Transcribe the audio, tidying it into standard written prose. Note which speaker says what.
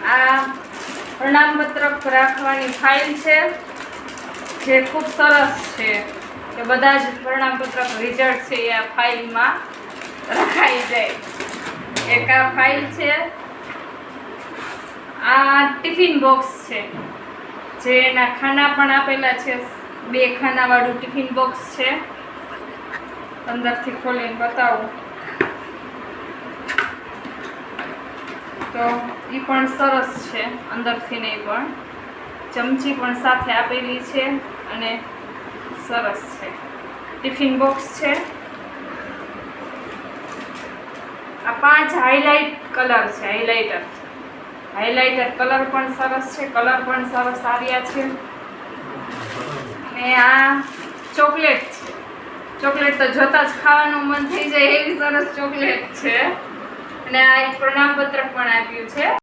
Speaker 1: આ પ્રમાણપત્રક રાખવાની ફાઇલ છે જે ખૂબ સરસ છે કે બધા જ પ્રમાણપત્રક રિઝલ્ટ છે એ આ ફાઇલમાં રખાઈ જાય. એક આ ફાઇલ છે. આ ટિફિન બોક્સ છે જે એના ખાના પણ આપેલા છે. 2 ખાનાવાળું ટિફિન બોક્સ છે. અંદરથી ખોલીને બતાવું તો એ પણ સરસ છે. અંદરથી નહીં પણ ચમચી પણ સાથે આપેલી છે અને સરસ છે. ટિફિન બોક્સ છે. આ 5 હાઇલાઇટ કલર છે. હાઇલાઇટર કલર પણ સરસ છે. કલર પણ સરસ આવ્યા છે. અને આ ચોકલેટ છે. ચોકલેટ તો જોતા જ ખાવાનું મન થઈ જાય એવી સરસ ચોકલેટ છે. અને આ એક પ્રમાણપત્ર પણ આપ્યું છે.